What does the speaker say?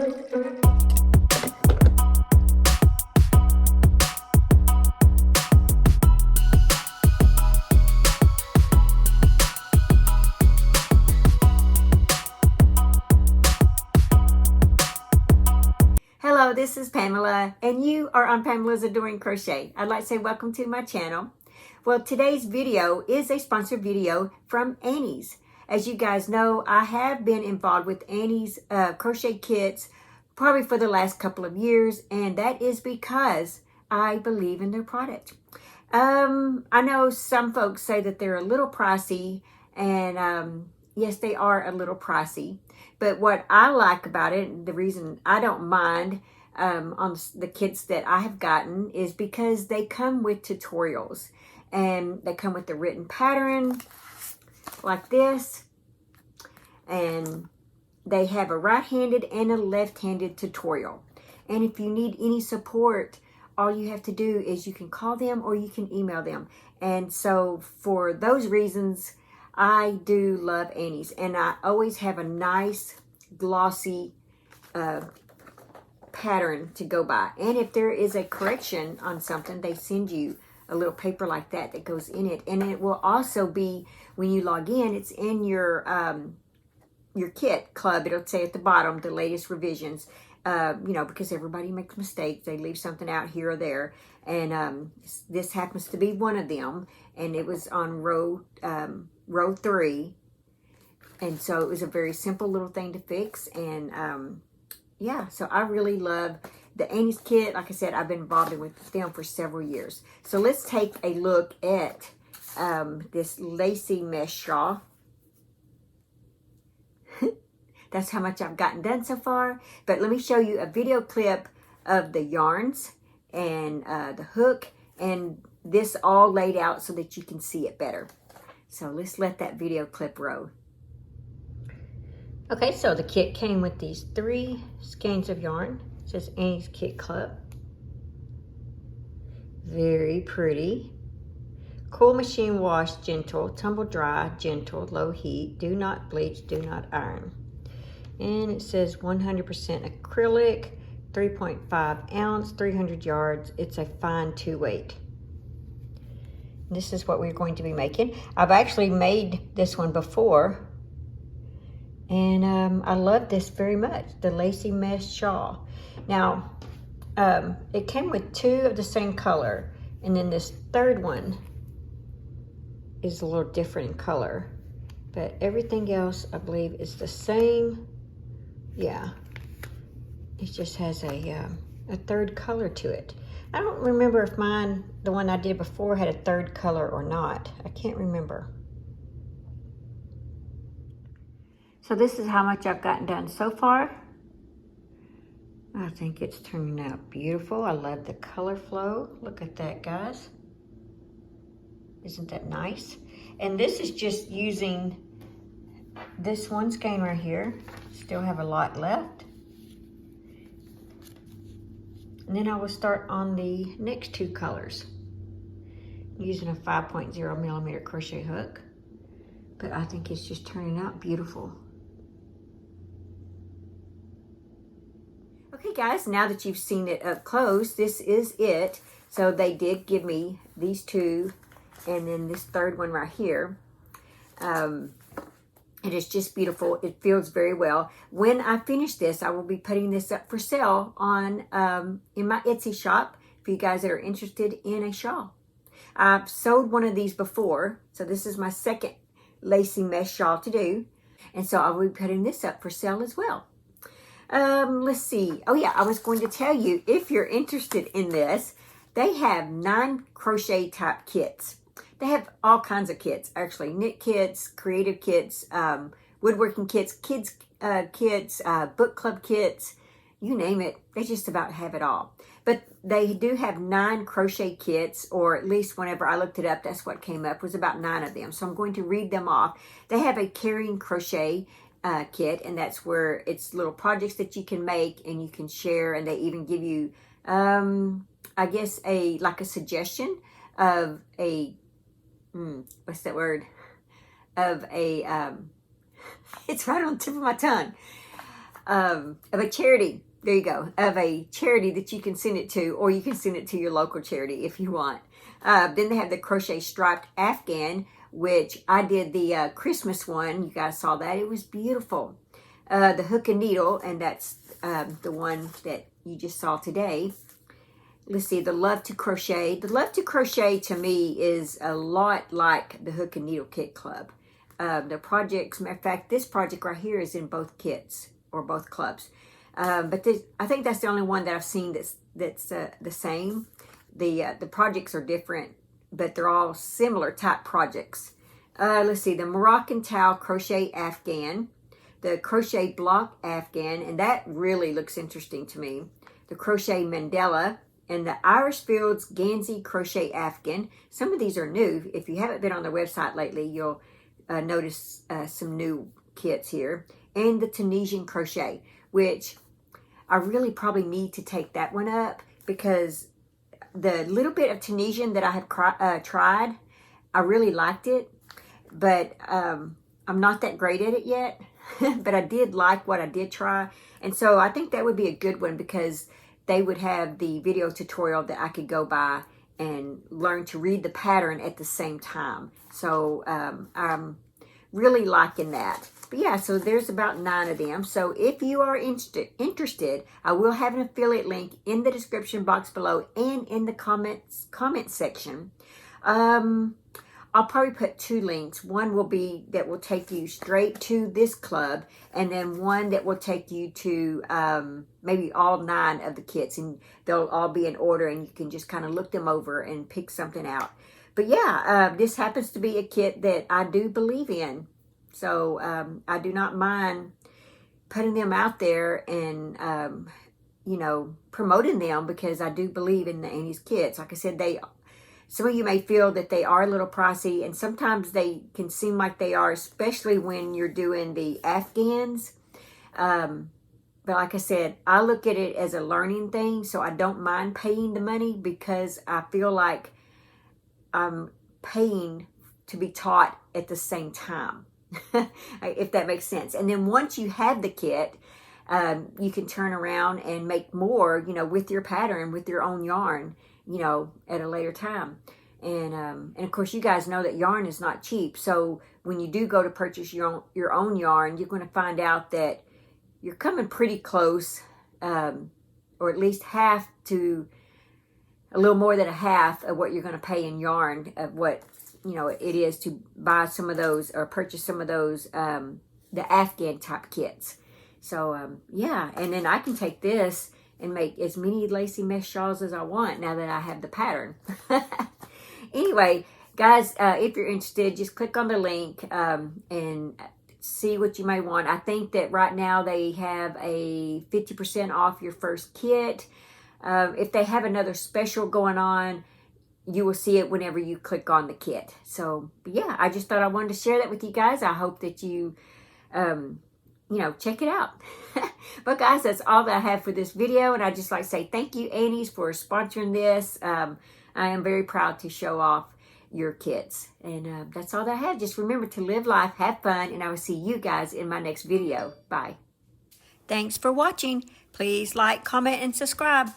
Hello, this is Pamela, and you are on Pamela's Adoring Crochet. I'd like to say welcome to my channel. Well, today's video is a sponsored video from Annie's. As you guys know, I have been involved with Annie's crochet kits probably for the last couple of years, and that is because I believe in their product. I know some folks say that they're a little pricey, and yes, they are a little pricey. But what I like about it, the reason I don't mind on the kits that I have gotten, is because they come with tutorials. And they come with the written pattern like this. And they have a right-handed and a left-handed tutorial. And if you need any support, all you have to do is you can call them or you can email them. And so for those reasons, I do love Annie's, and I always have a nice glossy pattern to go by. And if there is a correction on something, they send you a little paper like that goes in it, and it will also be, when you log in, it's in your kit club. It'll say at the bottom the latest revisions. You know, because everybody makes mistakes, they leave something out here or there, and this happens to be one of them, and it was on row 3, and so it was a very simple little thing to fix. And yeah, so I really love the Annie's kit. Like I said, I've been involved with them for several years. So let's take a look at this lacy mesh shawl. That's how much I've gotten done so far, but let me show you a video clip of the yarns and the hook, and this all laid out so that you can see it better. So let's let that video clip roll. Okay, so the kit came with these 3 skeins of yarn. It says Annie's Kit Club. Very pretty. Cool machine wash, gentle, tumble dry, gentle, low heat, do not bleach, do not iron. And it says 100% acrylic, 3.5 ounce, 300 yards. It's a fine 2/8. This is what we're going to be making. I've actually made this one before, and I love this very much, the lacy mesh shawl. Now, it came with 2 of the same color, and then this third one is a little different in color, but everything else I believe is the same. Yeah, it just has a third color to it. I don't remember if mine, the one I did before, had a third color or not. I can't remember. So this is how much I've gotten done so far. I think it's turning out beautiful. I love the color flow. Look at that, guys. Isn't that nice? And this is just using this one skein right here. Still have a lot left. And then I will start on the next 2 colors using a 5.0 millimeter crochet hook. But I think it's just turning out beautiful. Okay guys, now that you've seen it up close, this is it. So they did give me these 2 and then this third one right here. It is just beautiful. It feels very well. When I finish this, I will be putting this up for sale on in my Etsy shop for you guys that are interested in a shawl. I've sewed one of these before, so this is my second lacy mesh shawl to do, and so I will be putting this up for sale as well. Let's see. Oh yeah, I was going to tell you, if you're interested in this, they have 9 crochet type kits. They have all kinds of kits, actually. Knit kits, creative kits, woodworking kits, kids kits, book club kits, you name it. They just about have it all. But they do have 9 crochet kits, or at least whenever I looked it up, that's what came up, was about 9 of them. So I'm going to read them off. They have a carrying crochet kit, and that's where it's little projects that you can make and you can share, and they even give you, I guess, like a suggestion of a what's that word? Of a, it's right on the tip of my tongue. of a charity. There you go, of a charity that you can send it to, or you can send it to your local charity if you want. Then they have the crochet striped Afghan, which I did the Christmas one. You guys saw that. It was beautiful. The hook and needle, and that's the one that you just saw today. Let's see, the Love to Crochet. The Love to Crochet to me is a lot like the Hook and Needle Kit Club. The projects, matter of fact, this project right here is in both kits or both clubs. But this, I think that's the only one that I've seen that's the same. The projects are different, but they're all similar type projects. Let's see, the Moroccan Towel Crochet Afghan, the Crochet Block Afghan, and that really looks interesting to me. The Crochet Mandela, and the Irish Fields Gansey Crochet Afghan. Some of these are new. If you haven't been on their website lately, you'll notice some new kits here. And the Tunisian Crochet, which I really probably need to take that one up, because the little bit of Tunisian that I have tried, I really liked it, but I'm not that great at it yet. But I did like what I did try, and so I think that would be a good one, because they would have the video tutorial that I could go by and learn to read the pattern at the same time. So I'm really liking that. But yeah, so there's about 9 of them. So if you are interested, I will have an affiliate link in the description box below and in the comment section. I'll probably put 2 links. One will be that will take you straight to this club, and then one that will take you to maybe all 9 of the kits, and they'll all be in order, and you can just kind of look them over and pick something out. But yeah, this happens to be a kit that I do believe in, so I do not mind putting them out there and you know, promoting them, because I do believe in the Annie's kits. Like I said, some of you may feel that they are a little pricey, and sometimes they can seem like they are, especially when you're doing the Afghans. But like I said, I look at it as a learning thing, so I don't mind paying the money, because I feel like I'm paying to be taught at the same time, if that makes sense. And then once you have the kit, you can turn around and make more, you know, with your pattern, with your own yarn, you know, at a later time. And of course, you guys know that yarn is not cheap. So when you do go to purchase your own yarn, you're going to find out that you're coming pretty close, or at least half to a little more than a half of what you're going to pay in yarn, of what, you know, it is to buy some of those or purchase some of those, the Afghan type kits. So yeah, and then I can take this and make as many lacy mesh shawls as I want now that I have the pattern. Anyway, guys, if you're interested, just click on the link and see what you may want. I think that right now they have a 50% off your first kit. If they have another special going on, you will see it whenever you click on the kit. So yeah, I just thought I wanted to share that with you guys. I hope that you you know, check it out. But guys, that's all that I have for this video, and I'd just like to say thank you, Annie's, for sponsoring this. I am very proud to show off your kits, and that's all that I have. Just remember to live life, have fun, and I will see you guys in my next video. Bye. Thanks for watching. Please like, comment, and subscribe.